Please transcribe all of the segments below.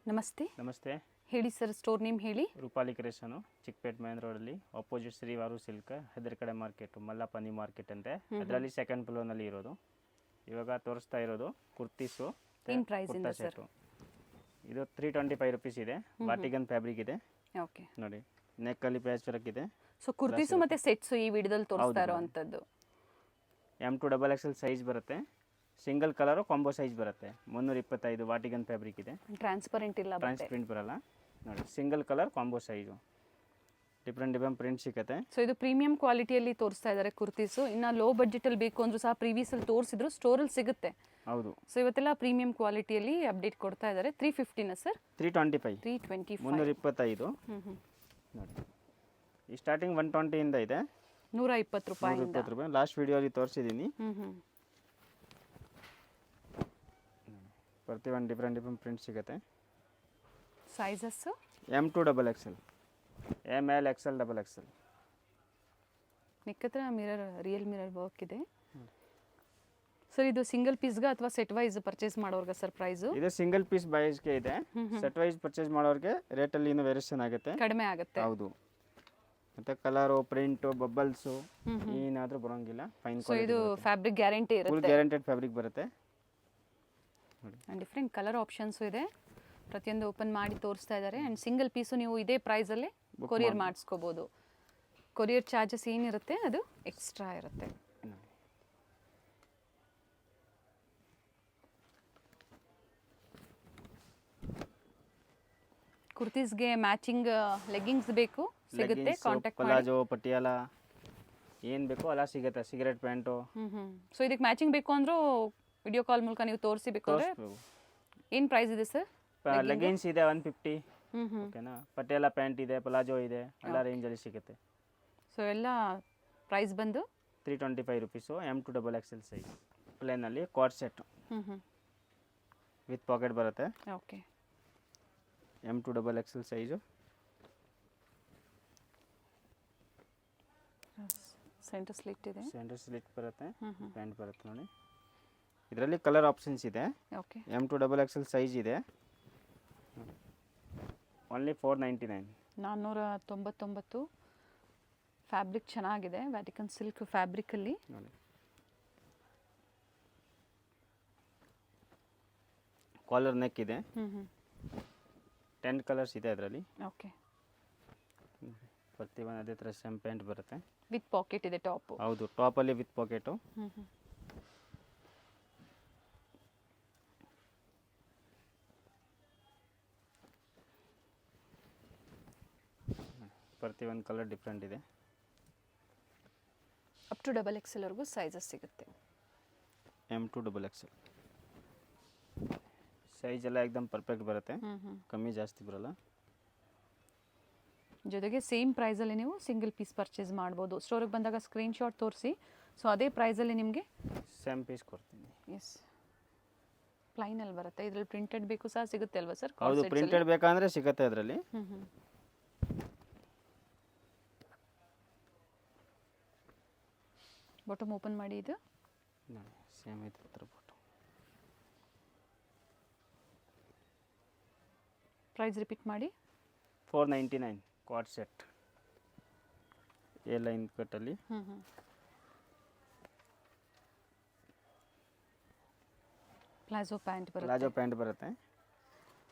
ನಮಸ್ತೆ. ನಮಸ್ತೆ. ಹೇಳಿ ಸರ್, ಸ್ಟೋರ್ ನೇಮ್ ಹೇಳಿ. ರೂಪಾಲಿ ಕ್ರಿಯೇಷನು, ಚಿಕ್ಕಪೇಟೆ ಮೇನ್ ರೋಡಲ್ಲಿ ಆಪೋಸಿಟ್ ಶ್ರೀವಾರು ಸಿಲ್ಕ್ ಹೆದರ್ಕಡೆ ಮಾರ್ಕೆಟ್, ಮಲ್ಲಪ್ಪನಿ ಮಾರ್ಕೆಟ್ ಅಂತೆ. ಅದರಲ್ಲಿ ಸೆಕೆಂಡ್ ಫ್ಲೋರ್ನಲ್ಲಿ ಇರೋದು. ಇವಾಗ ತೋರಿಸ್ತಾ ಇರೋದು ಕುರ್ತೀಸು. ಏನು ಪ್ರೈಸ್ ಇಂದ ಸರ್? ಇದು 325 ರುಪೀಸ್ ಇದೆ. ಬಾಟಿಗನ್ ಫ್ಯಾಬ್ರಿಕ್ ಇದೆ. ಓಕೆ, ನೋಡಿ, ನೆಕ್ಕಲ್ಲಿ ಪ್ಯಾಚ್ ವರ್ಕ್ ಇದೆ. ಸೊ ಕುರ್ತೀಸು ಮತ್ತೆ ಸೆಟ್ಸು ಈ ವಿಡಿಯೋದಲ್ಲಿ ತೋರಿಸ್ತಾ ಇರೋವಂಥದ್ದು. M2 XXL ಸೈಜ್ ಬರುತ್ತೆ. ಸಿಂಗಲ್ ಕಲರು ಕಾಂಬೋ ಸೈಜ್ ಬರುತ್ತೆ. 325 ವಾಟಿಗನ್ ಫ್ಯಾಬ್ರಿಕ್ ಇದೆ. ಟ್ರಾನ್ಸ್ಪರೆಂಟ್ ಇಲ್ಲ, ಟ್ರಾನ್ಸ್ಪರೆಂಟ್ ಬರಲ್ಲ. ನೋಡಿ, single colour combo size, different print ಸಿಗುತ್ತೆ. ಸೊ ಇದು ಪ್ರೀಮಿಯಂ ಕ್ವಾಲಿಟಿಯಲ್ಲಿ ತೋರಿಸ್ತಾ ಇದ್ದಾರೆ ಕುರ್ತೀಸು. ಇನ್ನು ಲೋ ಬಡ್ಜೆಟಲ್ಲಿ ಬೇಕು ಅಂದ್ರೂ ಸಹ ಪ್ರೀವಿಯಸಲ್ಲಿ ತೋರಿಸಿದ್ರು ಸ್ಟೋರಲ್ಲಿ ಸಿಗುತ್ತೆ. ಹೌದು. ಸೊ ಇವತ್ತೆಲ್ಲ ಪ್ರೀಮಿಯಂ ಕ್ವಾಲಿಟಿಯಲ್ಲಿ ಅಪ್ಡೇಟ್ ಕೊಡ್ತಾ ಇದ್ದಾರೆ. 350 ಸರ್? 325. 325. 325. ನೋಡಿ, ಈ ಸ್ಟಾರ್ಟಿಂಗ್ 120 ಇಂದ ಇದೆ. 120 ರೂಪಾಯಿ. ಲಾಸ್ಟ್ ವಿಡಿಯೋಲಿ ತೋರಿಸಿದ್ದೀನಿ. ಪ್ರತಿ ಒಂದು ಡಿಫ್ರೆಂಟ್ ಪ್ರಿಂಟ್ ಸಿಗುತ್ತೆ. Sizes M2 XXL, ML, XL, XXL. ನಿಕ್ಕತ್ರ ಮಿರರ್, ರಿಯಲ್ ಮಿರರ್ ವರ್ಕ್ ಇದೆ ಸರ್. ಇದು ಸಿಂಗಲ್ ಪೀಸ್ಗೆ ಅಥವಾ ಸೆಟ್ ವೈಸ್ ಪರ್ಚೇಸ್ ಮಾಡೋರ್ಗೆ ಸರ್ ಪ್ರೈಸು? ಇದು ಸಿಂಗಲ್ ಪೀಸ್ ಬೈಸ್ಗೆ ಇದೆ. ಸೆಟ್ ವೈಸ್ ಪರ್ಚೇಸ್ ಮಾಡೋರಿಗೆ ರೇಟಲ್ಲಿ ಇನ್ನೂ ವೇರಿಯೇಷನ್ ಆಗುತ್ತೆ, ಕಡಿಮೆ ಆಗುತ್ತೆ. ಹೌದು. ಮತ್ತೆ ಕಲರು, ಪ್ರಿಂಟು, ಬಬಲ್ಸು ಏನಾದರೂ ಬರೋಂಗಿಲ್ಲ. Fine quality. ಇದು ಫ್ಯಾಬ್ರಿಕ್ ಗ್ಯಾರಂಟಿ ಇರುತ್ತೆ, ಫುಲ್ ಗ್ಯಾರಂಟೆಡ್ ಫ್ಯಾಬ್ರಿಕ್ ಬರುತ್ತೆ. ಆ್ಯಂಡ್ ಡಿಫ್ರೆಂಟ್ ಕಲರ್ ಆಪ್ಷನ್ಸು ಇದೆ. ಪ್ರತಿಯೊಂದು ಓಪನ್ ಮಾಡಿ ತೋರಿಸ್ತಾ ಇದ್ದಾರೆ. ಆ್ಯಂಡ್ ಸಿಂಗಲ್ ಪೀಸು ನೀವು ಇದೇ ಪ್ರೈಸಲ್ಲೇ ಕೊರಿಯರ್ ಮಾಡಿಸ್ಕೋಬೋದು. ಕೊರಿಯರ್ ಚಾರ್ಜಸ್ ಏನಿರುತ್ತೆ ಅದು ಎಕ್ಸ್ಟ್ರಾ ಇರುತ್ತೆ. ಕುರ್ತೀಸ್ಗೆ ಮ್ಯಾಚಿಂಗ್ ಲೆಗ್ಗಿಂಗ್ಸ್ ಬೇಕು, ಸಿಗುತ್ತೆ. ಕಾಂಟ್ಯಾಕ್ಟ್ ಮಾಡಿ. ಪಲಾಜೋ, ಪಟಿಯಾಲ ಏನು ಬೇಕೋ ಅಲ್ಲ ಸಿಗುತ್ತೆ. Cigarette pant. ಸೊ ಇದಕ್ಕೆ ಮ್ಯಾಚಿಂಗ್ ಬೇಕು ಅಂದರೂ ವಿಡಿಯೋ ಕಾಲ್ ಮೂಲಕ ನೀವು ತೋರಿಸಬೇಕಾದ್ರೆ ಏನು ಪ್ರೈಸ್ ಇದೆ ಸರ್? ಲೆಗಿನ್ಸ್ ಇದೆ 150. ಓಕೆನಾ. ಪಟಿಯಾಲ ಪ್ಯಾಂಟ್ ಇದೆ, ಪಲಾಜೋ ಇದೆ, ಎಲ್ಲ ರೇಂಜಲ್ಲಿ ಸಿಗುತ್ತೆ. ಸೊ ಎಲ್ಲ ಪ್ರೈಸ್ ಬಂದು 325 ರುಪೀಸು. M2 XXL ಸೈಜ್ ಪ್ಲೇನಲ್ಲಿ ಕಾರ್ಡ್ ಸೆಟ್ ವಿತ್ ಪಾಕೆಟ್ ಬರುತ್ತೆ. Okay, M2 XXL size. Centre slit ಇದೆ. ಸೆಂಟರ್ ಸ್ಲಿಟ್ ಬರುತ್ತೆ, ಪ್ಯಾಂಟ್ ಬರುತ್ತೆ. ನೋಡಿ, ಇದರಲ್ಲಿ ಕಲರ್ ಆಪ್ಷನ್ಸ್ ಇದೆ. ಓಕೆ, M2 XXL ಸೈಜ್ ಇದೆ. ಓನ್ಲಿ 499. 499. ಫ್ಯಾಬ್ರಿಕ್ ಚೆನ್ನಾಗಿದೆ, ವ್ಯಾಟಿಕನ್ ಸಿಲ್ಕ್ ಫ್ಯಾಬ್ರಿಕಲ್ಲಿ. ನೋಡಿ, ಕಾಲರ್ ನೆಕ್ ಇದೆ. 10 ಕಲರ್ಸ್ ಇದೆ ಅದರಲ್ಲಿ. ಓಕೆ, ಪ್ರತಿ ಒಂದು ಅದೇ ಥರ ಸೇಮ್ ಪ್ಯಾಂಟ್ ಬರುತ್ತೆ. ವಿತ್ ಪಾಕೆಟ್ ಇದೆ ಟಾಪ್. ಹೌದು, ಟಾಪಲ್ಲಿ ವಿತ್ ಪಾಕೆಟು. ಪ್ರತಿ ಒಂದು ಕಲರ್ ಡಿಫ್ರೆಂಟ್ ಇದೆ. ಅಪ್ ಟು XXL ವರೆಗೂ ಸೈಜಸ್ ಸಿಗುತ್ತೆ. M2 XXL ಸೈಜ್ ಎಲ್ಲ ಎಕ್ದಮ್ ಪರ್ಫೆಕ್ಟ್ ಬರುತ್ತೆ, ಕಮ್ಮಿ ಜಾಸ್ತಿ ಬರಲ್ಲ. ಜೊತೆಗೆ ಸೇಮ್ ಪ್ರೈಸಲ್ಲಿ ನೀವು ಸಿಂಗಲ್ ಪೀಸ್ ಪರ್ಚೇಸ್ ಮಾಡ್ಬೋದು. ಸ್ಟೋರಿಗೆ ಬಂದಾಗ ಸ್ಕ್ರೀನ್ಶಾಟ್ ತೋರಿಸಿ. ಸೊ ಅದೇ ಪ್ರೈಸಲ್ಲಿ ನಿಮಗೆ ಸೇಮ್ ಪೀಸ್ ಕೊಡ್ತೀನಿ. ಎಸ್, ಪ್ಲೈನಲ್ಲಿ ಬರುತ್ತೆ. ಇದರಲ್ಲಿ ಪ್ರಿಂಟೆಡ್ ಬೇಕು ಸಹ ಸಿಗುತ್ತೆ ಅಲ್ವಾ ಸರ್? ಹೌದು, ಪ್ರಿಂಟೆಡ್ ಬೇಕಂದ್ರೆ ಸಿಗುತ್ತೆ ಅದರಲ್ಲಿ. ಬಾಟಮ್ ಓಪನ್ ಮಾಡಿ. ಇದು ಸೇಮ್ ಐತೆ ಹತ್ರ ಬಾಟಮ್. ಪ್ರೈಸ್ ರಿಪೀಟ್ ಮಾಡಿ. 499 ಕ್ವಾಡ್ ಸೆಟ್, ಎ ಲೈನ್ ಕಟ್ಟಲ್ಲಿ. ಪ್ಲಾಜೋ ಪ್ಯಾಂಟ್ ಬರುತ್ತೆ.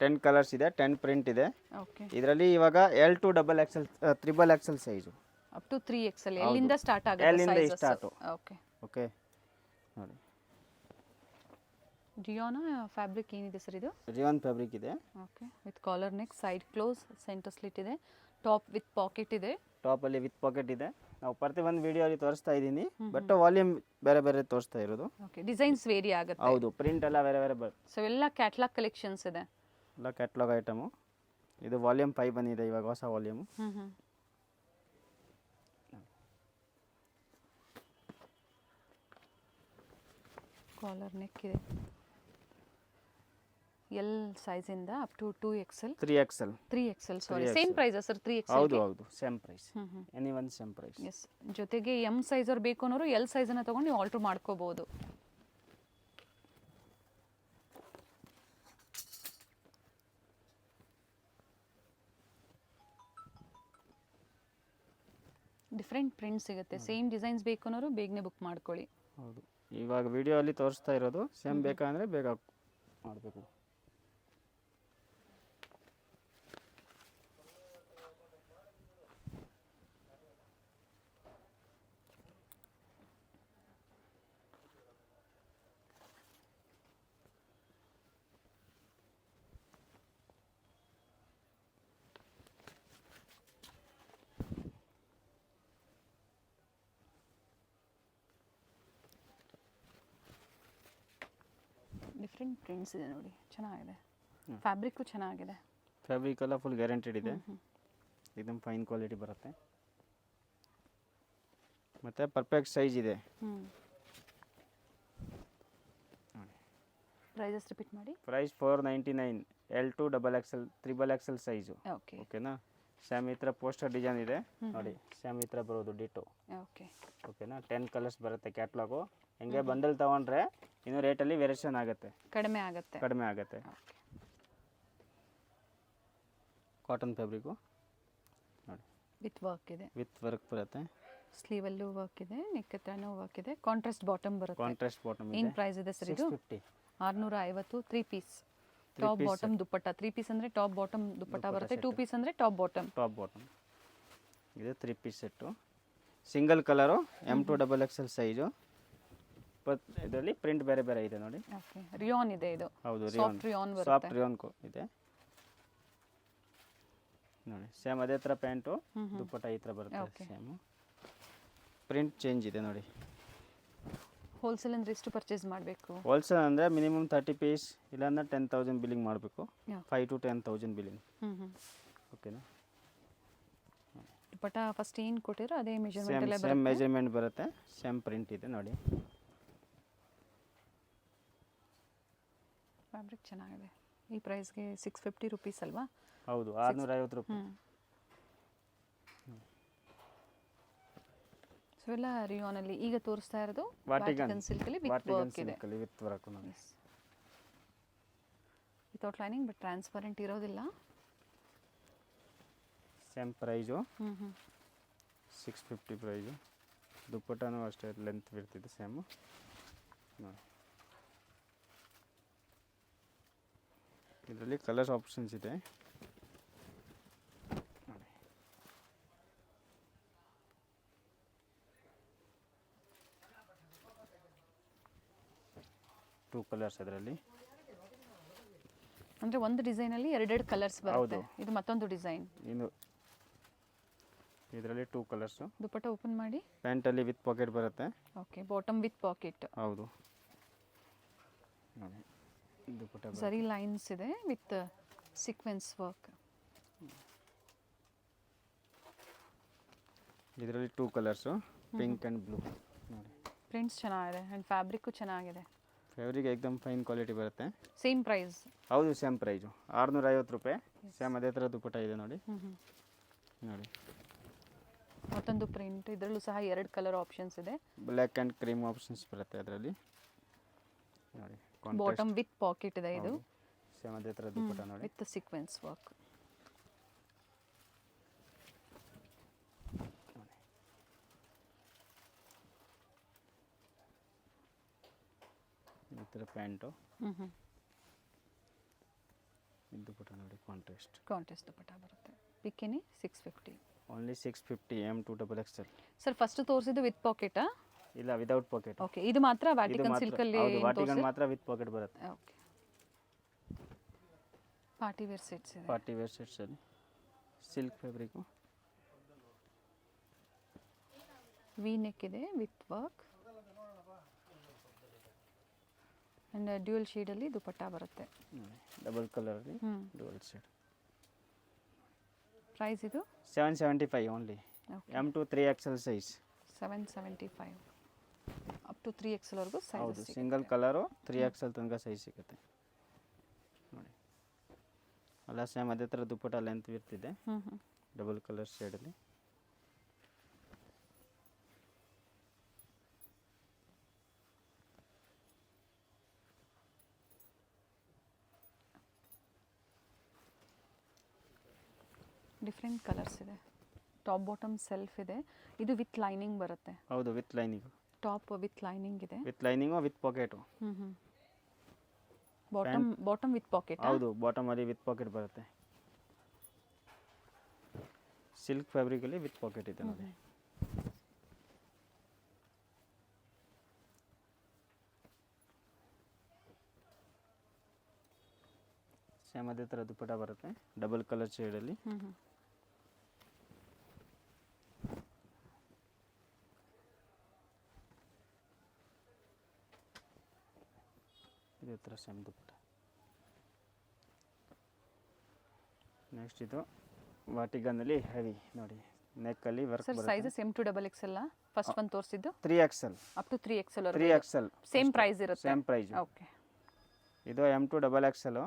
10 ಕಲರ್ಸ್ ಇದೆ, 10 ಪ್ರಿಂಟ್ ಇದೆ. ಓಕೆ, ಇದರಲ್ಲಿ ಇವಾಗ L2 XXL, XXL size up to 3XL. ಎಲ್ಲಿಂದ ಸ್ಟಾರ್ಟ್ ಆಗುತ್ತೆ? ಎಲ್ಲಿಂದ ಸ್ಟಾರ್ಟು. Okay, okay. ನೋಡಿ, ಡಿಯೋನ ಫ್ಯಾಬ್ರಿಕ್ ಏನಿದೆ ಸರ್ ಇದು? ರಿಯಾನ್ ಫ್ಯಾಬ್ರಿಕ್ ಇದೆ. Okay, with collar neck, side close, centre slit ಇದೆ, ಟಾಪ್ ವಿತ್ ಪಾಕೆಟ್ ಇದೆ. ಟಾಪಲ್ಲಿ ವಿತ್ ಪಾಕೆಟ್ ಇದೆ. ನಾವು ಪ್ರತಿ ಒಂದು ವಿಡಿಯೋಲಿ ತೋರಿಸ್ತಾ ಇದ್ದೀನಿ, ಬಟ್ ವಾಲ್ಯೂಮ್ ಬೇರೆ ಬೇರೆ ತೋರಿಸ್ತಾ ಇರೋದು. ಓಕೆ, ಡಿಸೈನ್ಸ್ ವೇರಿ ಆಗುತ್ತೆ. ಹೌದು, ಪ್ರಿಂಟ್ ಎಲ್ಲ ಬೇರೆ ಬೇರೆ ಬರುತ್ತೆ. ಸೊ ಎಲ್ಲ ಕ್ಯಾಟ್ಲಾಗ್ ಕಲೆಕ್ಷನ್ಸ್ ಇದೆ, ಎಲ್ಲ ಕ್ಯಾಟ್ಲಾಗ್ ಐಟಮು. ಇದು ವಾಲ್ಯೂಮ್ 5 ಬಂದಿದೆ ಇವಾಗ, ಹೊಸ ವಾಲ್ಯೂಮು. ಕಾಲರ್ ನೆಕ್ ಇದೆ. ಎಲ್ ಸೈಜಿಂದ up to 2XL, 3XL. Sorry, same price sir? 3XL. ಹೌದು, same price. Any one same price. Yes, ಜೊತೆಗೆ M ಸೈಜ್ ಅವ್ರು ಬೇಕು ಅನ್ನೋರು L ಸೈಜನ್ನು ತೊಗೊಂಡು ನೀವು ಆಲ್ಟ್ರ್ ಮಾಡ್ಕೋಬೋದು. ಡಿಫ್ರೆಂಟ್ ಪ್ರಿಂಟ್ ಸಿಗುತ್ತೆ. ಸೇಮ್ ಡಿಸೈನ್ಸ್ ಬೇಕು ಅನ್ನೋರು ಬೇಗನೆ ಬುಕ್ ಮಾಡ್ಕೊಳ್ಳಿ. ಹೌದು, ಇವಾಗ ವಿಡಿಯೋ ಅಲ್ಲಿ ತೋರಿಸ್ತಾ ಇರೋದು ಸೇಮ್ ಬೇಕಂದರೆ ಬೇಗ ಮಾಡಬೇಕು. ಡಿಫ್ರೆಂಟ್ ಪ್ರಿಂಟ್ಸ್ ಇದೆ ನೋಡಿ, ಚೆನ್ನಾಗಿದೆ. ಫ್ಯಾಬ್ರಿಕ್ಕು ಚೆನ್ನಾಗಿದೆ. ಫ್ಯಾಬ್ರಿಕ್ ಎಲ್ಲ ಫುಲ್ ಗ್ಯಾರಂಟಿಡ್ ಇದೆ, एकदम ಫೈನ್ ಕ್ವಾಲಿಟಿ ಬರುತ್ತೆ ಮತ್ತು ಪರ್ಫೆಕ್ಟ್ ಸೈಜ್ ಇದೆ. ಪ್ರೈಸಸ್ ರಿಪೀಟ್ ಮಾಡಿ. Price 499, L2 XXL XXL size. Okay ಓಕೆನಾ. ಸ್ಯಾಮ್ ಈ ಥರ ಪೋಸ್ಟರ್ ಡಿಸೈನ್ ಇದೆ ನೋಡಿ, ಸ್ಯಾಮ್ ಈ ಥರ ಬರೋದು ಡಿಟೋ. ಓಕೆ ಓಕೆನಾ. 10 ಕಲರ್ಸ್ ಬರುತ್ತೆ ಕ್ಯಾಟ್ಲಾಗು. ಹೆಂಗೆ ಬಂಡಲ್ ತೊಗೊಂಡ್ರೆ ಇನ್ನೂ ರೇಟಲ್ಲಿ ವೇರಿಯೇಷನ್ ಆಗುತ್ತೆ, ಕಡಿಮೆ ಆಗುತ್ತೆ. ಕಾಟನ್ ಫ್ಯಾಬ್ರಿಕು ನೋಡಿ, ವಿತ್ ವರ್ಕ್ ಇದೆ, ವಿತ್ ವರ್ಕ್ ಬರುತ್ತೆ. ಸ್ಲೀವಲ್ಲೂ ವರ್ಕ್ ಇದೆ, ನೆಕ್ ಹತ್ರನೂ ವರ್ಕ್ ಇದೆ. ಕಾಂಟ್ರಾಸ್ಟ್ ಬಾಟಮ್ ಬರುತ್ತೆ. ಕಾಂಟ್ರಾಸ್ಟ್ ಬಾಟಮ್ ಇದೆ. ಏನು ಪ್ರೈಸ್ ಇದೆ ಸರ್ ಇದು? 650. 3 piece top bottom dupatta. 3 piece ಅಂದರೆ ಟಾಪ್ ಬಾಟಮ್ ದುಪ್ಪಟ್ಟ ಬರುತ್ತೆ. 2 ಪೀಸ್ ಅಂದರೆ ಟಾಪ್ ಬಾಟಮ್. ಇದು 3 piece set. Single colour, M2 XXL size. ಇದರಲ್ಲಿ ಪ್ರಿಂಟ್ ಬೇರೆ ಬೇರೆ ಇದೆ ನೋಡಿ. ಓಕೆ, ರಿಯಾನ್ ಇದೆ ಇದು. ಹೌದು, ಸಾಫ್ಟ್ ರಿಯಾನ್ ಬರುತ್ತೆ. ಸಾಫ್ಟ್ ರಿಯಾನ್ ಇದೆ ನೋಡಿ. ಸೇಮ್ ಅದೇ ಥರ ಪ್ಯಾಂಟು, ದುಪ್ಪಟ್ಟ ಈ ಥರ ಬರುತ್ತೆ ಸೇಮು. ಪ್ರಿಂಟ್ ಚೇಂಜ್ ಇದೆ ನೋಡಿ. ಹೋಲ್ಸೇಲ್ ಅಂದರೆ ಎಷ್ಟು ಪರ್ಚೇಸ್ ಮಾಡಬೇಕು? ಹೋಲ್ಸೇಲ್ ಅಂದರೆ ಮಿನಿಮಮ್ 30 ಪೀಸ್, ಇಲ್ಲಾಂದ್ರೆ 10,000 ಬಿಲ್ಲಿಂಗ್ ಮಾಡಬೇಕು. 5 to 10,000 ಬಿಲ್ಲಿಂಗ್. ಓಕೆನಾ. ದುಪ್ಪಟ್ಟ ಫಸ್ಟ್ ಏನು ಕೊಟ್ಟಿರೋ ಅದೇ ಮೆಜರ್ಮೆಂಟ್ ಎಲ್ಲ ಸೇಮ್ ಮೆಜರ್ಮೆಂಟ್ ಬರುತ್ತೆ. ಸೇಮ್ ಪ್ರಿಂಟ್ ಇದೆ ನೋಡಿ. ಫ್ಯಾಬ್ರಿಕ್ ಚೆನ್ನಾಗಿದೆ. ಈ ಪ್ರೈಸ್ಗೆ 650 ರುಪೀಸ್ ಅಲ್ವಾ? ಹೌದು, 650 ರೂಪಾಯಿ. ಸೊ ಎಲ್ಲ ರಿಯಾನಲ್ಲಿ ಈಗ ತೋರಿಸ್ತಾ ಇರೋದು ವಾಟಿಕನ್ ಸಿಲ್ಕಲ್ಲಿ ವಿತ್ ವರ್ಕ್ ಇದೆ. ವಿತ್ ವರ್ಕ್ ನೋಡಿ. ವಿತೌಟ್ ಲೈನಿಂಗ್ ಬಟ್ ಟ್ರಾನ್ಸ್ಪರೆಂಟ್ ಇರೋದಿಲ್ಲ. Same price 650 price. ದುಪ್ಪಟ್ಟನೂ ಅಷ್ಟೇ ಲೆಂತ್ ಇರ್ತಿದೆ ಸೇಮು ನೋಡಿ. ಇದರಲ್ಲಿ ಕಲರ್ಸ್ ಆಪ್ಷನ್ಸ್ ಇದೆ ನೋಡಿ. 2 ಕಲರ್ಸ್ ಅದರಲ್ಲಿ. ಅಂದರೆ ಒಂದು ಡಿಸೈನಲ್ಲಿ ಎರಡೆರಡು ಕಲರ್ಸ್ ಬರುತ್ತೆ. ಇದು ಮತ್ತೊಂದು ಡಿಸೈನ್. ಇನ್ನು ಇದರಲ್ಲಿ 2 ಕಲರ್ಸು. ದುಪ್ಪಟ್ಟ ಓಪನ್ ಮಾಡಿ. ಪ್ಯಾಂಟಲ್ಲಿ ವಿತ್ ಪಾಕೆಟ್ ಬರುತ್ತೆ. Okay, bottom with pocket. ಹೌದು ನೋಡಿ. ದುಪ್ಪಟ್ಟ ಸರಿ ಲೈನ್ಸ್ ಇದೆ ವಿತ್ ಸೀಕ್ವೆನ್ಸ್ ವರ್ಕ್. ಇದರಲ್ಲಿ 2 ಕಲರ್ಸು, ಪಿಂಕ್ ಆ್ಯಂಡ್ ಬ್ಲೂ ನೋಡಿ. ಪ್ರಿಂಟ್ಸ್ ಚೆನ್ನಾಗಿದೆ ಆ್ಯಂಡ್ ಫ್ಯಾಬ್ರಿಕ್ಕು ಚೆನ್ನಾಗಿದೆ. ಫ್ಯಾಬ್ರಿಕ್ ಏಕ್ದಮ್ ಫೈನ್ ಕ್ವಾಲಿಟಿ ಬರುತ್ತೆ. Same price? ಹೌದು, ಸೇಮ್ ಪ್ರೈಸು 650 ರೂಪಾಯಿ. ಸೇಮ್ ಅದೇ ಥರ ದುಪ್ಪಟ್ಟ ಇದೆ ನೋಡಿ. ನೋಡಿ ಮತ್ತೊಂದು ಪ್ರಿಂಟ್. ಇದರಲ್ಲೂ ಸಹ 2 ಕಲರ್ ಆಪ್ಷನ್ಸ್ ಇದೆ. ಬ್ಲ್ಯಾಕ್ ಆ್ಯಂಡ್ ಕ್ರೀಮ್ ಆಪ್ಷನ್ಸ್ ಬರುತ್ತೆ ಅದರಲ್ಲಿ ನೋಡಿ. ಬಾಟಮ್ ವಿತ್ ಪಾಕೆಟ್ ಇದೆ. ಇದು ಸೇಮ್ ಅದೇ ಥರ ದುಪ್ಪಟ್ಟ ನೋಡಿ, ವಿತ್ ಸೀಕ್ವೆನ್ಸ್ ವರ್ಕ್. ಈ ಥರ ಪ್ಯಾಂಟು. ದುಪ್ಪಟ್ಟ ನೋಡಿ, ಕಾಂಟ್ರಾಸ್ಟ್ ದುಪ್ಪಟ್ಟ ಬರುತ್ತೆ. Bikini 650. Only 650 M2 XXL. Sir first ತೋರಿಸಿದ್ದು ವಿತ್ ಪಾಕೆಟಾ? ಇಲ್ಲ, ವಿದೌಟ್ ಪಾಕೆಟ್. ಓಕೆ, ಇದು ಮಾತ್ರ ವಾಟಿಕನ್ ಸಿಲ್ಕಲ್ಲಿ. ಹೌದು, ವಾಟಿಕನ್ ಮಾತ್ರ ವಿತ್ ಪಾಕೆಟ್ ಬರುತ್ತೆ. ಓಕೆ, ಪಾರ್ಟಿ ವೇರ್ ಸೆಟ್ಸ್ ಇದೆ. ಪಾರ್ಟಿ ವೇರ್ ಸೆಟ್ಸ್ ಅಲ್ಲಿ ಸಿಲ್ಕ್ ಫ್ಯಾಬ್ರಿಕು. ವಿ ನೆಕ್ ಇದೆ ವಿತ್ ವರ್ಕ್ ಆ್ಯಂಡ್ ಡ್ಯೂಯಲ್ ಶೇಡಲ್ಲಿ ದುಪ್ಪಟ್ಟ ಬರುತ್ತೆ. ಡಬಲ್ ಕಲರಲ್ಲಿ ಡ್ಯೂಯಲ್ ಶೇಡ್. ಪ್ರೈಸ್ ಇದು 775 only. M2 3XL size. 775 up to 3XL ವರೆಗೂ ಸೈಜ್. ಹೌದು, ಸಿಂಗಲ್ ಕಲರು 3XL ತನಕ ಸೈಜ್ ಸಿಗುತ್ತೆ ನೋಡಿ. ಅಲ್ಲ, ಸೇಮ್ ಅದೇ ಥರ ದುಪ್ಪಟ್ಟ ಲೆಂತ್ ಇರ್ತಿದೆ, ಡಬಲ್ ಕಲರ್ ಶೇಡಲ್ಲಿ. ಡಿಫ್ರೆಂಟ್ ಕಲರ್ಸ್ ಇದೆ. ಟಾಪ್ ಬಾಟಮ್ ಸೆಲ್ಫ್ ಇದೆ. ಇದು ವಿತ್ ಲೈನಿಂಗ್ ಬರುತ್ತೆ. ಹೌದು, with lining. Top with lining ಇದೆ. With lining with pocket. Bottom with pocket. ಹೌದು, ಬಾಟಮಲ್ಲಿ ವಿತ್ ಪಾಕೆಟ್ ಬರುತ್ತೆ. ಸಿಲ್ಕ್ ಫ್ಯಾಬ್ರಿಕಲ್ಲಿ ವಿತ್ ಪಾಕೆಟ್ ಇದೆ ನೋಡಿ. ಸೇಮ್ ಅದೇ ಥರ ದುಪ್ಪಟ್ಟ ಬರುತ್ತೆ, ಡಬಲ್ ಕಲರ್ ಶೇಡಲ್ಲಿ. ಇದೇ ಥರ ಸೇಮ್ ದುಪ್ಪಟ್ಟ. ನೆಕ್ಸ್ಟ್ ಇದು ವಾಟಿಗನ್ನಲ್ಲಿ ಹೆವಿ ನೋಡಿ, ನೆಕ್ಕಲ್ಲಿ ವರ್ಕ್ ಸರ್ ಬರುತ್ತೆ. Sizes M to XXL first ಒಂದು ತೋರಿಸಿದ್ದು 3XL. Up to 3XL 3XL same price ಇರುತ್ತೆ. Same price. ಓಕೆ. ಇದು M to XXL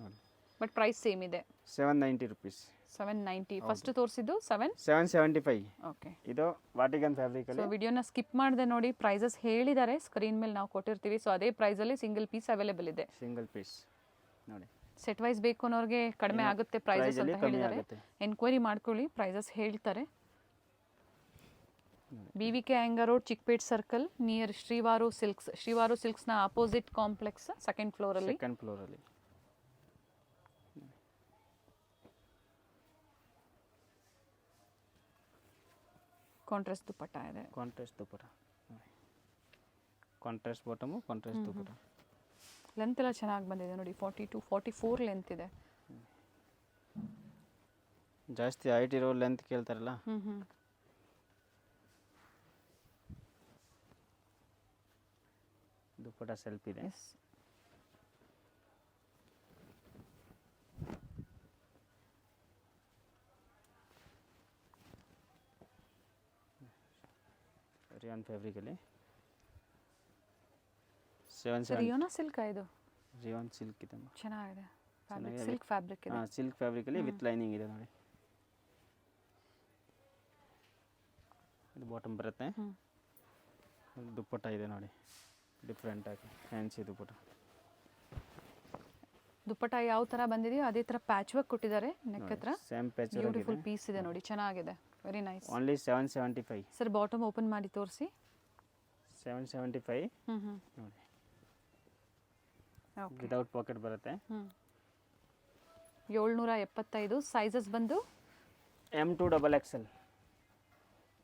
ನೋಡಿ. ಬಟ್ ಪ್ರೈಸ್ ಸೇಮ್ ಇದೆ. 790 ರುಪೀಸ್. 790. ಫಸ್ಟ್ ತೋರಿಸಿದ್ದು 775. ಓಕೆ. ಇದು ವಾಟಿಗನ್ ಫ್ಯಾಬ್ರಿಕಲ್ಲಿ. ಸೊ ವಿಡಿಯೋನ ಸ್ಕಿಪ್ ಮಾಡದೆ ನೋಡಿ, ಪ್ರೈಸಸ್ ಹೇಳಿದ್ದಾರೆ ಸ್ಕ್ರೀನ್ ಮೇಲೆ ನಾವು ಕೊಟ್ಟಿರ್ತೀವಿ. ಸೊ ಅದೇ ಪ್ರೈಸಲ್ಲಿ ಸಿಂಗಲ್ ಪೀಸ್ ಅವೈಲೇಬಲ್ ಇದೆ. ಸಿಂಗಲ್ ಪೀಸ್ ನೋಡಿ. ಸೆಟ್ ವೈಸ್ ಬೇಕು ಅನ್ನೋರಿಗೆ ಕಡಿಮೆ ಆಗುತ್ತೆ ಪ್ರೈಸಸ್ ಅಂತ ಹೇಳಿದ್ದಾರೆ. ಎನ್ಕ್ವೈರಿ ಮಾಡ್ಕೊಳ್ಳಿ, ಪ್ರೈಸಸ್ ಹೇಳ್ತಾರೆ. BVK Iyengar road, Chickpet circle, near Srivaru silks. Srivaru ಸಿಲ್ಕ್ಸ್ನ ಅಪೋಸಿಟ್ ಕಾಂಪ್ಲೆಕ್ಸ್, ಸೆಕೆಂಡ್ ಫ್ಲೋರಲ್ಲಿ. ಕಾಂಟ್ರಾಸ್ಟ್ ದುಪ್ಪಟ್ಟ ಇದೆ. Contrast dupatta, contrast bottom, contrast dupatta. Length ಎಲ್ಲ ಚೆನ್ನಾಗಿ ಬಂದಿದೆ ನೋಡಿ. 40 to 44 ಲೆಂತ್ ಇದೆ. ಜಾಸ್ತಿ ಹೈಟ್ ಇರೋ ಲೆಂತ್ ಕೇಳ್ತಾರಲ್ಲ. ದುಪ್ಪಟ್ಟ ಸೆಲ್ಫ್ ಇದೆ. ರಿಯಾನ್ ಫ್ಯಾಬ್ರಿಕಲ್ಲಿ 770. ರಿಯೋನಾ ಸಿಲ್ಕ್ ಇದು. ರಿಯಾನ್ ಸಿಲ್ಕ್ ಇದೆ, ಚೆನ್ನಾಗಿದೆ. ಸಿಲ್ಕ್ ಫ್ಯಾಬ್ರಿಕ್ ಇದೆ. ಸಿಲ್ಕ್ ಫ್ಯಾಬ್ರಿಕಲ್ಲಿ ವಿತ್ ಲೈನಿಂಗ್ ಇದೆ ನೋಡಿ. ಇದು ಬಾಟಮ್ ಬರುತ್ತೆ. ದುಪ್ಪಟ್ಟ ಇದೆ ನೋಡಿ, ಡಿಫ್ರೆಂಟ್ ಆಗಿ ಫ್ಯಾನ್ಸಿ ದುಪ್ಪಟ್ಟ. ದುಪ್ಪಟ್ಟ ಯಾವ ಥರ ಬಂದಿದೆಯೋ ಅದೇ ಥರ ಪ್ಯಾಚ್ ವರ್ಕ್ ಕೊಟ್ಟಿದ್ದಾರೆ ನೆಕ್ ಹತ್ರ. Same patch work. Beautiful piece ಇದೆ ನೋಡಿ, ಚೆನ್ನಾಗಿದೆ. Very nice. Only 775. Sir bottom open ಮಾಡಿ ತೋರಿಸಿ. 775 ನೋಡಿ. ವಿದೌಟ್ ಪಾಕೆಟ್ ಬರುತ್ತೆ. 775. ಸೈಜಸ್ ಬಂದು M to XXL.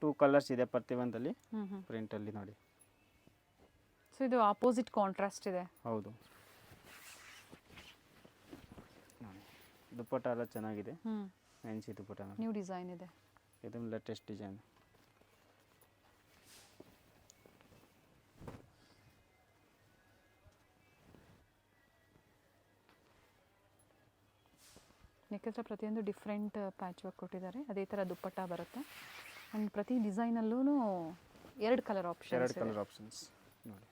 2 ಕಲರ್ಸ್ ಇದೆ ಪ್ರತಿಯೊಂದಲ್ಲಿ ಪ್ರಿಂಟಲ್ಲಿ ನೋಡಿ. ಸೊ ಇದು ಆಪೋಸಿಟ್ ಕಾಂಟ್ರಾಸ್ಟ್ ಇದೆ. ಹೌದು ನೋಡಿ. ದುಪ್ಪಟ್ಟ ಎಲ್ಲ ಚೆನ್ನಾಗಿದೆ, ಫ್ಯಾನ್ಸಿ ದುಪ್ಪಟ್ಟ. ನ್ಯೂ ಡಿಸೈನ್ ಇದೆ. ಇದು ಲೇಟೆಸ್ಟ್ ಡಿಸೈನ್. ನೆಕ್ ಹತ್ರ ಪ್ರತಿಯೊಂದು ಡಿಫ್ರೆಂಟ್ ಪ್ಯಾಚ್ ವರ್ಕ್ ಕೊಟ್ಟಿದ್ದಾರೆ. ಅದೇ ಥರ ದುಪ್ಪಟ್ಟ ಬರುತ್ತೆ. ಆ್ಯಂಡ್ ಪ್ರತಿ ಡಿಸೈನಲ್ಲೂ 2 ಕಲರ್ ಆಪ್ಷನ್ಸ್ ನೋಡಿ.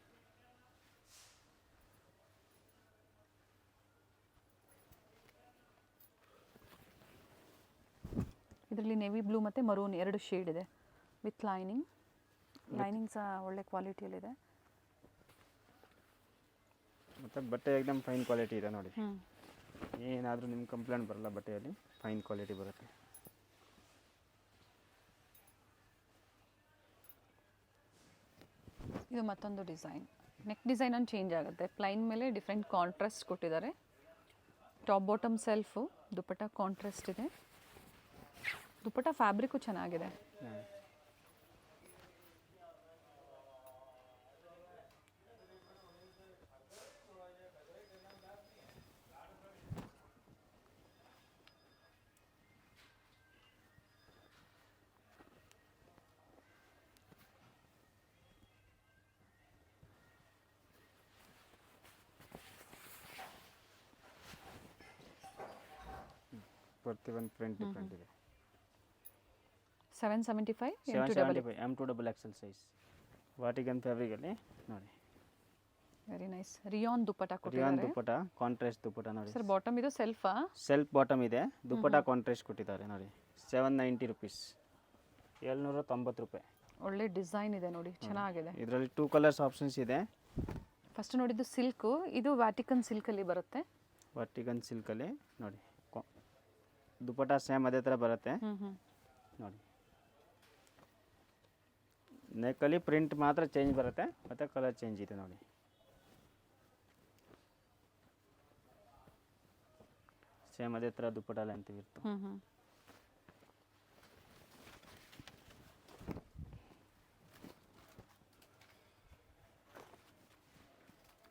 ಇದರಲ್ಲಿ ನೇವಿ ಬ್ಲೂ ಮತ್ತು ಮರೂನ್ 2 ಶೇಡ್ ಇದೆ ವಿತ್ ಲೈನಿಂಗ್. ಲೈನಿಂಗ್ ಸಹ ಒಳ್ಳೆ ಕ್ವಾಲಿಟಿಯಲ್ಲಿದೆ. ಮತ್ತು ಬಟ್ಟೆ ಏಕದಮ್ ಫೈನ್ ಕ್ವಾಲಿಟಿ ಇದೆ ನೋಡಿ. ಏನಾದರೂ ನಿಮ್ಗೆ ಕಂಪ್ಲೇಂಟ್ ಬರಲ್ಲ, ಬಟ್ಟೆಯಲ್ಲಿ ಫೈನ್ ಕ್ವಾಲಿಟಿ ಬರುತ್ತೆ. ಇದು ಮತ್ತೊಂದು ಡಿಸೈನ್. ನೆಕ್ ಡಿಸೈನ್ ಒಂದು ಚೇಂಜ್ ಆಗುತ್ತೆ. ಪ್ಲೈನ್ ಮೇಲೆ ಡಿಫ್ರೆಂಟ್ ಕಾಂಟ್ರಾಸ್ಟ್ ಕೊಟ್ಟಿದ್ದಾರೆ. ಟಾಪ್ ಬಾಟಮ್ ಸೆಲ್ಫು, ದುಪ್ಪಟ್ಟ ಕಾಂಟ್ರಾಸ್ಟ್ ಇದೆ. ದುಪ್ಪಟ್ಟ ಫ್ಯಾಬ್ರಿಕ್ಕು ಚೆನ್ನಾಗಿದೆ. ಪ್ರತಿಯೊಂದು ಪ್ರಿಂಟ್ ಡಿಫ್ರೆಂಟ್ ಇದೆ. 775 M to XXL ಸೈಜ್. ವಾಟಿಗನ್ ಫ್ಯಾಬ್ರಿಕಲ್ಲಿ ನೋಡಿ. Very nice. ರಿಯಾನ್ ದುಪ್ಪಟ್ಟ ರಿಯಾನ್ ಕೊಟ್ಟಿದ್ದಾರೆ. ದುಪ್ಪಟ್ಟ, ಕಾಂಟ್ರಾಸ್ಟ್ ದುಪ್ಪಟ್ಟ ನೋಡಿ. ಸರ್ ಬಾಟಮ್ ಇದು ಸೆಲ್ಫಾ? ಸೆಲ್ಫ್ ಬಾಟಮ್ ಇದೆ, ದುಪ್ಪಟ್ಟ ಕಾಂಟ್ರಾಸ್ಟ್ ಕೊಟ್ಟಿದ್ದಾರೆ ನೋಡಿ. 790 ರುಪೀಸ್, 790 ರೂಪಾಯಿ. ಒಳ್ಳೆ ಡಿಸೈನ್ ಇದೆ ನೋಡಿ, ಚೆನ್ನಾಗಿದೆ. ಇದರಲ್ಲಿ 2 ಕಲರ್ಸ್ ಆಪ್ಷನ್ಸ್ ಇದೆ. ಫಸ್ಟ್ ನೋಡಿದ್ದು ಸಿಲ್ಕು, ಇದು ವ್ಯಾಟಿಕನ್ ಸಿಲ್ಕಲ್ಲಿ ಬರುತ್ತೆ. ವಾಟಿಗನ್ ಸಿಲ್ಕಲ್ಲಿ ನೋಡಿ. ದುಪ್ಪಟ್ಟ ಸೇಮ್ ಅದೇ ಥರ ಬರುತ್ತೆ ನೋಡಿ ನೆಕ್ಕಲ್ಲಿ ಪ್ರಿಂಟ್ ಮಾತ್ರ ಚೇಂಜ್ ಬರುತ್ತೆ ಮತ್ತು ಕಲರ್ ಚೇಂಜ್ ಇದೆ ನೋಡಿ. ಸೇಮ್ ಅದೇ ಥರ ದುಪ್ಪಟ್ಟ ಲೆಂತ್ ಇರುತ್ತೆ.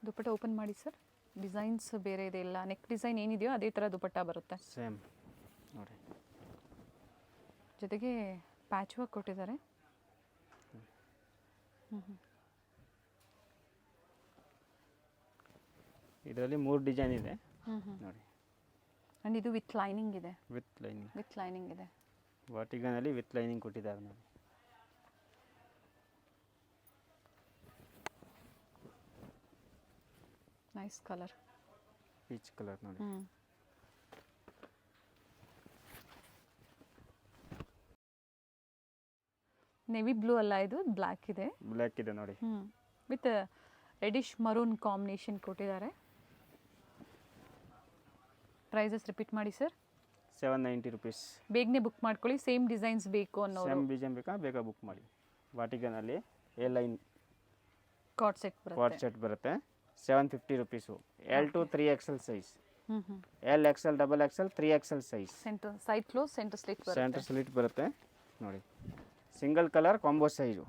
ದುಪ್ಪಟ್ಟ ಓಪನ್ ಮಾಡಿ ಸರ್. ಡಿಸೈನ್ಸ್ ಬೇರೆ ಇದೆ ಇಲ್ಲ, ನೆಕ್ ಡಿಸೈನ್ ಏನಿದೆಯೋ ಅದೇ ಥರ ದುಪ್ಪಟ್ಟ ಬರುತ್ತೆ. ಸೇಮ್ ನೋಡಿ, ಜೊತೆಗೆ ಪ್ಯಾಚ್ ವರ್ಕ್ ಕೊಟ್ಟಿದ್ದಾರೆ. ಇದರಲ್ಲಿ 3 ಡಿಸೈನ್ ಇದೆ ನೋಡಿ. ಆ್ಯಂಡ್ ಇದು ವಿತ್ ಲೈನಿಂಗ್ ಇದೆ. ವಿತ್ ಲೈನಿಂಗ್ ಇದೆ. ವಾಟಿಗನಲ್ಲಿ ವಿತ್ ಲೈನಿಂಗ್ ಕೊಟ್ಟಿದ್ದಾರೆ ನೋಡಿ. ನೈಸ್ ಕಲರ್, ಪೀಚ್ ಕಲರ್ ನೋಡಿ. ನೆವಿ ಬ್ಲೂ ಅಲ್ಲ, ಇದು ಬ್ಲ್ಯಾಕ್ ಇದೆ. ಬ್ಲ್ಯಾಕ್ ಇದೆ ನೋಡಿ. ವಿತ್ ರೆಡಿಶ್ ಮರೂನ್ ಕಾಂಬಿನೇಷನ್ ಕೊಟ್ಟಿದ್ದಾರೆ. ಪ್ರೈಸಸ್ ರಿಪೀಟ್ ಮಾಡಿ ಸರ್. 790 rupees. ಬೇಗನೆ ಬುಕ್ ಮಾಡ್ಕೊಳ್ಳಿ. ಸೇಮ್ ಡಿಸೈನ್ಸ್ ಬೇಕು ಅನ್ನೋರು ಸೇಮ್ ಡಿಸೈನ್ ಬೇಕಾ ಬೇಗ ಬುಕ್ ಮಾಡಿ. ವಾಟಿಗನಲ್ಲಿ ಎ ಲೈನ್ ಕಾರ್ಡ್ ಸೆಟ್ ಬರುತ್ತೆ. 750 rupees. L to 3XL size. L XL double XL 3XL size. Centre side close, centre slit ಬರುತ್ತೆ. ಸೆಂಟರ್ ಸ್ಲಿಟ್ ಬರುತ್ತೆ ನೋಡಿ. ಸಿಂಗಲ್ ಕಲರ್ ಕಾಂಬೋ ಸೈಜು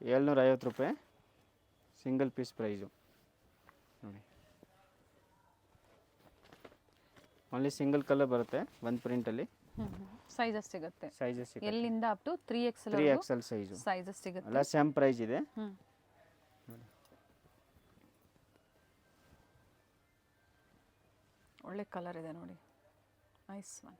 750 ರೂಪಾಯಿ. ಸಿಂಗಲ್ ಪೀಸ್ ಪ್ರೈಸು ನೋಡಿ. Only single colour ಬರುತ್ತೆ ಒಂದು ಪ್ರಿಂಟಲ್ಲಿ. Sizes ಸಿಗುತ್ತೆ. Sizes ಸಿಗುತ್ತೆ ಎಲ್ಲಿಂದ up to 3XL 3XL size sizes ಸಿಗುತ್ತೆ. ಎಲ್ಲ ಸೇಮ್ ಪ್ರೈಸ್ ಇದೆ. ಒಳ್ಳೆ ಕಲರ್ ಇದೆ ನೋಡಿ, nice one.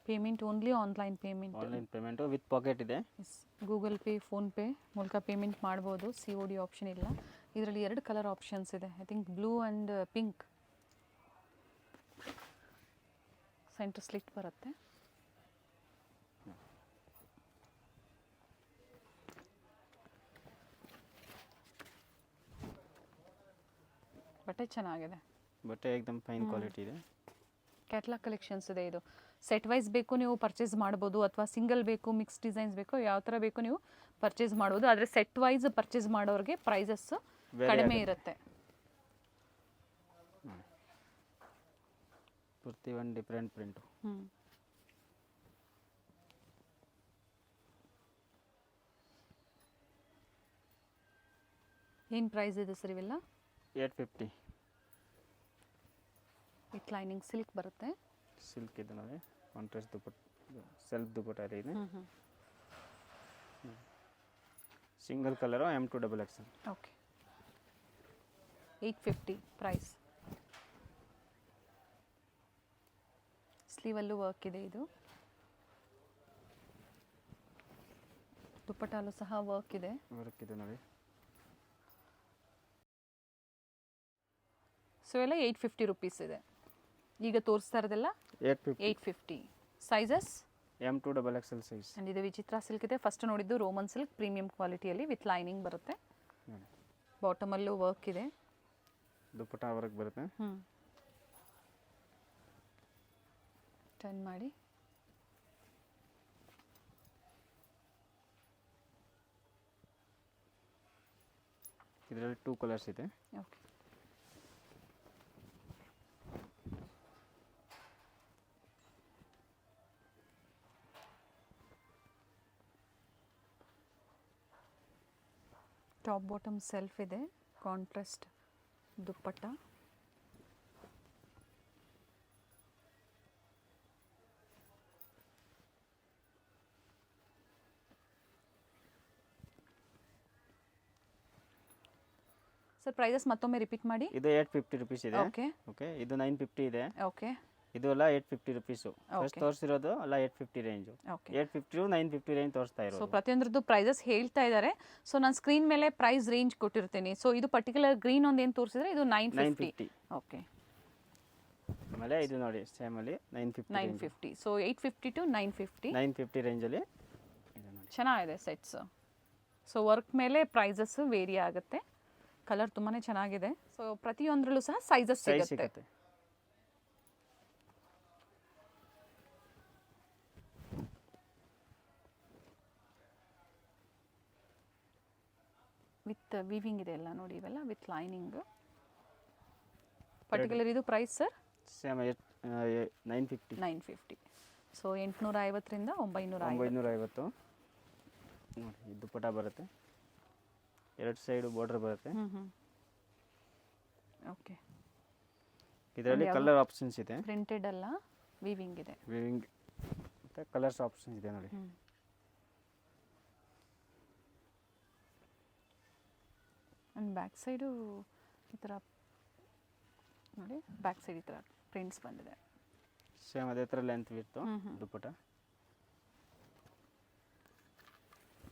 Payment only online payment with pocket ಇದೆ. ಗೂಗಲ್ ಪೇ, ಫೋನ್ಪೇ ಮೂಲಕ ಪೇಮೆಂಟ್ ಮಾಡ್ಬೋದು. COD ಆಪ್ಷನ್ ಇಲ್ಲ. ಇದರಲ್ಲಿ 2 ಕಲರ್ ಆಪ್ಷನ್ಸ್ ಇದೆ. I think blue and pink. Centre slit ಬರುತ್ತೆ. ಬಟ್ಟೆ ಚೆನ್ನಾಗಿದೆ. ಬಟ್ಟೆ ಏಕದಮ್ ಫೈನ್ ಕ್ವಾಲಿಟಿ ಇದೆ. ಕ್ಯಾಟ್ಲಾಗ್ ಕಲೆಕ್ಷನ್ಸ್ ಇದೆ. ಇದು ಸೆಟ್ ವೈಸ್ ಬೇಕು ನೀವು ಪರ್ಚೇಸ್ ಮಾಡ್ಬೋದು, ಅಥವಾ ಸಿಂಗಲ್ ಬೇಕು, ಮಿಕ್ಸ್ ಡಿಸೈನ್ಸ್ ಬೇಕು, ಯಾವ ಥರ ಬೇಕು ನೀವು ಪರ್ಚೇಸ್ ಮಾಡ್ಬೋದು. ಆದರೆ ಸೆಟ್ ವೈಸ್ ಪರ್ಚೇಸ್ ಮಾಡೋರಿಗೆ ಪ್ರೈಸಸ್ ಕಡಿಮೆ ಇರುತ್ತೆ. ಪೂರ್ತಿ ಒಂದು ಡಿಫ್ರೆಂಟ್ ಪ್ರಿಂಟು. ಏನು ಪ್ರೈಸ್ ಇದೆ ಸರ್ ಇವೆಲ್ಲ? 850. ವಿತ್ ಲೈನಿಂಗ್ ಸಿಲ್ಕ್ ಬರುತ್ತೆ. ಸಿಲ್ಕ್ ಇದೆ ನೋಡಿ. ಕಾಂಟ್ರಾಸ್ಟ್ ದುಪ್ಪಟ್ಟ, ಸೆಲ್ಫ್ ದುಪ್ಪಟ್ಟ ಇದೆ. Single colour M2 XXL. Okay, 850 price. ಸ್ಲೀವಲ್ಲೂ ವರ್ಕ್ ಇದೆ. ಇದು ದುಪ್ಪಟ್ಟಲ್ಲೂ ಸಹ ವರ್ಕ್ ಇದೆ ನೋಡಿ. ಸೊ ಎಲ್ಲ 850 ರುಪೀಸ್ ಇದೆ. ಈಗ ತೋರಿಸ್ತಾ ಇರೋದೆಲ್ಲ 850. Sizes M2 XXL size. And ಇದು ವಿಚಿತ್ರ ಸಿಲ್ಕ್ ಇದೆ. ಫಸ್ಟ್ ನೋಡಿದ್ದು ರೋಮನ್ ಸಿಲ್ಕ್ ಪ್ರೀಮಿಯಂ ಕ್ವಾಲಿಟಿಯಲ್ಲಿ ವಿತ್ ಲೈನಿಂಗ್ ಬರುತ್ತೆ. ಬಾಟಮಲ್ಲೂ ವರ್ಕ್ ಇದೆ. ದುಪ್ಪಟ್ಟ ವರ್ಕ್ ಬರುತ್ತೆ. ಟರ್ನ್ ಮಾಡಿ. ಇದರಲ್ಲಿ 2 ಕಲರ್ಸ್ ಇದೆ. ಓಕೆ, ಟಾಪ್ ಬಾಟಮ್ ಸೆಲ್ಫ್ ಇದೆ. ಕಾಂಟ್ರಾಸ್ಟ್ ದುಪ್ಪಟ್ಟ. ಸರ್ ಪ್ರೈಸಸ್ ಮತ್ತೊಮ್ಮೆ ರಿಪೀಟ್ ಮಾಡಿ. ಇದು 850 rupees ಇದೆ. ಓಕೆ ಓಕೆ, ಇದು 950 ಇದೆ. ಓಕೆ, ಇದು ಎಲ್ಲ 850 rupees. ಫಸ್ಟ್ ತೋರಿಸಿರೋದು ಎಲ್ಲ 850 ರೇಂಜು. 850 to 950 ರೇಂಜ್ ತೋರಿಸ್ತಾ ಇರೋದು. ಸೊ ಪ್ರತಿಯೊಂದ್ರದ್ದು ಪ್ರೈಸಸ್ ಹೇಳ್ತಾ ಇದ್ದಾರೆ. ಸೊ ನಾನು ಸ್ಕ್ರೀನ್ ಮೇಲೆ ಪ್ರೈಸ್ ರೇಂಜ್ ಕೊಟ್ಟಿರ್ತೀನಿ. ಸೊ ಇದು ಪರ್ಟಿಕ್ಯುಲರ್ ಗ್ರೀನ್ ಒಂದು ಏನು ತೋರಿಸಿದ್ರೆ ಇದು 950. ಓಕೆ, ಆಮೇಲೆ ಇದು ನೋಡಿ ಸೇಮ್ ಅಲ್ಲಿ 950. ಸೊ 850 to 950 950 ರೇಂಜಲ್ಲಿ ಚೆನ್ನಾಗಿದೆ ಸೆಟ್ಸ್. ಸೊ ವರ್ಕ್ ಮೇಲೆ ಪ್ರೈಸಸ್ ವೇರಿ ಆಗುತ್ತೆ. ಕಲರ್ ತುಂಬಾ ಚೆನ್ನಾಗಿದೆ. ಸೊ ಪ್ರತಿಯೊಂದರಲ್ಲೂ ಸಹ ಸೈಜಸ್ ಸೈಜ್ ಸಿಗುತ್ತೆ. ಸಿಗುತ್ತೆ. ವಿತ್ ವೀವಿಂಗ್ ಇದೆ ಎಲ್ಲ ನೋಡಿ, ಇವೆಲ್ಲ ವಿತ್ ಲೈನಿಂಗ್. ಪರ್ಟಿಕ್ಯುಲರ್ ಇದು ಪ್ರೈಸ್ ಸರ್ ಸೇಮ್ 950. 950. ಸೊ 850ರಿಂದ 950. 950 ನೋಡಿ. ಇದು ದುಪ್ಪಟ ಬರುತ್ತೆ, 2 ಸೈಡು ಬಾರ್ಡರ್ ಬರುತ್ತೆ. ಓಕೆ. ಇದರಲ್ಲಿ ಕಲರ್ ಆಪ್ಷನ್ಸ್ ಇದೆ. ಪ್ರಿಂಟೆಡ್ ಅಲ್ಲ, ವೀವಿಂಗ್ ಇದೆ. ವಿವಿಂಗ್ ಮತ್ತು ಕಲರ್ಸ್ ಆಪ್ಷನ್ಸ್ ಇದೆ ನೋಡಿ. ಆ್ಯಂಡ್ ಬ್ಯಾಕ್ ಸೈಡು ಈ ಥರ ನೋಡಿ, ಬ್ಯಾಕ್ ಸೈಡ್ ಈ ಥರ ಪ್ರಿಂಟ್ಸ್ ಬಂದಿದೆ. ಸೇಮ್ ಅದೇ ಥರ ಲೆಂತ್ ಇತ್ತು ದುಪ್ಪಟ.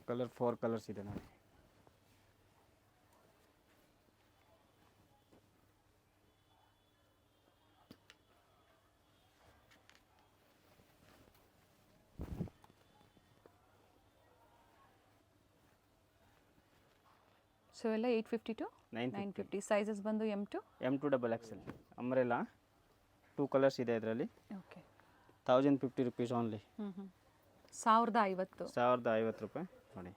ಕಲರ್ 4 ಕಲರ್ಸ್ ಇದೆ ನೋಡಿ. ಸೊ ಎಲ್ಲ 850 to 950. ಸೈಜಸ್ ಬಂದು M2 M2 XXL umbrella. 2 colours ಇದೆ ಇದರಲ್ಲಿ. ಓಕೆ. 1050 rupees only. 1050. 1050 ರೂಪಾಯಿ ನೋಡಿ.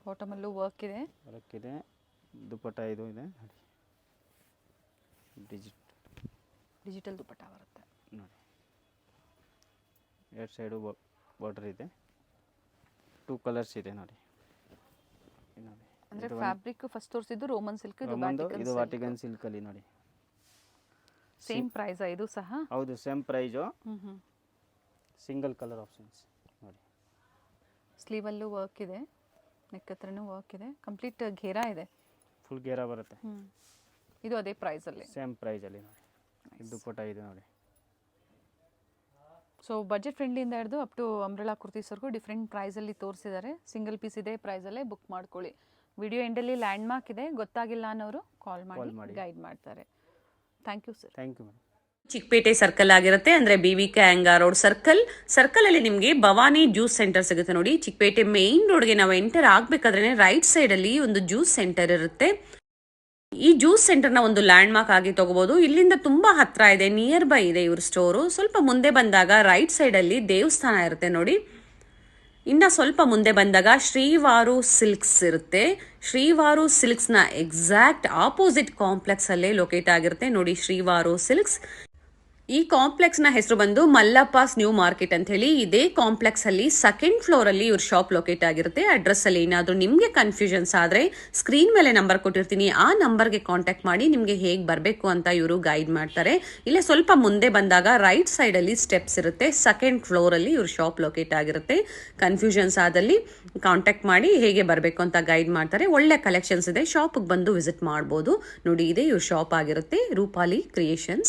ಬಾಟಮಲ್ಲೂ ವರ್ಕ್ ಇದೆ. ವರ್ಕ್ ಇದೆ. ದುಪ್ಪಟ ಇದು ಇದೆ ನೋಡಿ. ಡಿಜಿಟಲ್ ದುಪ್ಪಟ ಬರುತ್ತೆ ನೋಡಿ. 2 ಸೈಡು ಬಾರ್ಡರ್ ಇದೆ. 2 ಕಲರ್ಸ್ ಇದೆ ನೋಡಿ. ನೋಡಿ ಅಂದ್ರೆ ಫ್ಯಾಬ್ರಿಕ್ ಫಸ್ಟ್ ತೋರಿಸಿದ್ದು ರೋಮನ್ ಸಿಲ್ಕ್, ಇದು ವಾಟಿಕನ್ ಸಿಲ್ಕ್ ಅಲ್ಲಿ ನೋಡಿ. ಸೇಮ್ ಪ್ರೈಸ್ ಇದು ಸಹ? ಹೌದು, same price. Single colour options ನೋಡಿ. ಸ್ಲೀವಲ್ಲೂ ವರ್ಕ್ ಇದೆ, ನೆಕ್ ಹತ್ರನೂ ವರ್ಕ್ ಇದೆ, ಕಂಪ್ಲೀಟ್ ಘೇರಾ ಇದೆ. ಫುಲ್ ಘೇರಾ ಬರುತ್ತೆ. ಇದು ಅದೇ ಪ್ರೈಸಲ್ಲಿ, ಸೇಮ್ ಪ್ರೈಸಲ್ಲಿ ನೋಡಿ. ಇದು ದುಪ್ಪಟ ಇದೆ ನೋಡಿ. ಸೊ ಬಜೆಟ್ ಫ್ರೆಂಡ್ಲಿಯಿಂದ ಹಿಡಿದು ಅಪ್ ಟು ಅಂಬ್ರೆಲಾ ಕುರ್ತೀಸ್ವರೆಗೂ ಡಿಫ್ರೆಂಟ್ ಪ್ರೈಸಲ್ಲಿ ತೋರಿಸಿದ್ದಾರೆ. ಸಿಂಗಲ್ ಪೀಸ್ ಇದೆ ಪ್ರೈಸಲ್ಲೇ ಬುಕ್ ಮಾಡ್ಕೊಳ್ಳಿ. ವಿಡಿಯೋ ಎಂಡಲ್ಲಿ ಲ್ಯಾಂಡ್ ಮಾರ್ಕ್ ಇದೆ, ಗೊತ್ತಾಗಿಲ್ಲ ಅನ್ನೋರು ಕಾಲ್ ಮಾಡಿ ಗೈಡ್ ಮಾಡ್ತಾರೆ. Thank you sir. Thank you madam. Chickpete circle ಆಗಿರುತ್ತೆ, ಅಂದ್ರೆ BVK ಅಯ್ಯಂಗಾರ್ ರೋಡ್ ಸರ್ಕಲ್ ಅಲ್ಲಿ ನಿಮಗೆ ಭವಾನಿ ಜ್ಯೂಸ್ ಸೆಂಟರ್ ಸಿಗುತ್ತೆ ನೋಡಿ. ಚಿಕ್ಕಪೇಟೆ ಮೇನ್ ರೋಡ್ಗೆ ನಾವು ಎಂಟರ್ ಆಗ್ಬೇಕಾದ್ರೆ ರೈಟ್ ಸೈಡ್ ಅಲ್ಲಿ ಒಂದು ಜ್ಯೂಸ್ ಸೆಂಟರ್ ಇರುತ್ತೆ. ಈ ಜ್ಯೂಸ್ ಸೆಂಟರ್ನ ಒಂದು ಲ್ಯಾಂಡ್ ಮಾರ್ಕ್ ಆಗಿ ತಗೋಬಹುದು. ಇಲ್ಲಿಂದ ತುಂಬಾ ಹತ್ರ ಇದೆ, ನಿಯರ್ ಬೈ ಇದೆ ಇವ್ರ ಸ್ಟೋರು. ಸ್ವಲ್ಪ ಮುಂದೆ ಬಂದಾಗ ರೈಟ್ ಸೈಡ್ ಅಲ್ಲಿ ದೇವಸ್ಥಾನ ಇರುತ್ತೆ ನೋಡಿ. ಇನ್ನ ಸ್ವಲ್ಪ ಮುಂದೆ ಬಂದಾಗ ಶ್ರೀವಾರು ಸಿಲ್ಕ್ಸ್ ಇರುತ್ತೆ. ಶ್ರೀವಾರು ಸಿಲ್ಕ್ಸ್ ನ ಎಕ್ಸಾಕ್ಟ್ ಆಪೋಸಿಟ್ ಕಾಂಪ್ಲೆಕ್ಸ್ ಅಲ್ಲೇ ಲೊಕೇಟ್ ಆಗಿರುತ್ತೆ ನೋಡಿ ಶ್ರೀವಾರು ಸಿಲ್ಕ್ಸ್. ಈ ಕಾಂಪ್ಲೆಕ್ಸ್ ನ ಹೆಸರು ಬಂದು ಮಲ್ಲಪ್ಪಾಸ್ ನ್ಯೂ ಮಾರ್ಕೆಟ್ ಅಂತ ಹೇಳಿ. ಇದೇ ಕಾಂಪ್ಲೆಕ್ಸ್ ಅಲ್ಲಿ ಸೆಕೆಂಡ್ ಫ್ಲೋರ್ ಅಲ್ಲಿ ಇವ್ರ ಶಾಪ್ ಲೊಕೇಟ್ ಆಗಿರುತ್ತೆ. ಅಡ್ರೆಸ್ ಅಲ್ಲಿ ಏನಾದ್ರೂ ನಿಮ್ಗೆ ಕನ್ಫ್ಯೂಷನ್ಸ್ ಆದ್ರೆ ಸ್ಕ್ರೀನ್ ಮೇಲೆ ನಂಬರ್ ಕೊಟ್ಟಿರ್ತೀನಿ, ಆ ನಂಬರ್ಗೆ ಕಾಂಟ್ಯಾಕ್ಟ್ ಮಾಡಿ ನಿಮ್ಗೆ ಹೇಗ್ ಬರ್ಬೇಕು ಅಂತ ಇವರು ಗೈಡ್ ಮಾಡ್ತಾರೆ. ಇಲ್ಲೇ ಸ್ವಲ್ಪ ಮುಂದೆ ಬಂದಾಗ ರೈಟ್ ಸೈಡ್ ಅಲ್ಲಿ ಸ್ಟೆಪ್ಸ್ ಇರುತ್ತೆ. ಸೆಕೆಂಡ್ ಫ್ಲೋರ್ ಅಲ್ಲಿ ಇವ್ರ ಶಾಪ್ ಲೊಕೇಟ್ ಆಗಿರುತ್ತೆ. ಕನ್ಫ್ಯೂಷನ್ಸ್ ಆದಲ್ಲಿ ಕಾಂಟ್ಯಾಕ್ಟ್ ಮಾಡಿ ಹೇಗೆ ಬರ್ಬೇಕು ಅಂತ ಗೈಡ್ ಮಾಡ್ತಾರೆ. ಒಳ್ಳೆ ಕಲೆಕ್ಷನ್ಸ್ ಇದೆ, ಶಾಪ್ ಬಂದು ವಿಸಿಟ್ ಮಾಡಬಹುದು ನೋಡಿ. ಇದೇ ಇವ್ರ ಶಾಪ್ ಆಗಿರುತ್ತೆ, ರೂಪಾಲಿ ಕ್ರಿಯೇಷನ್ಸ್.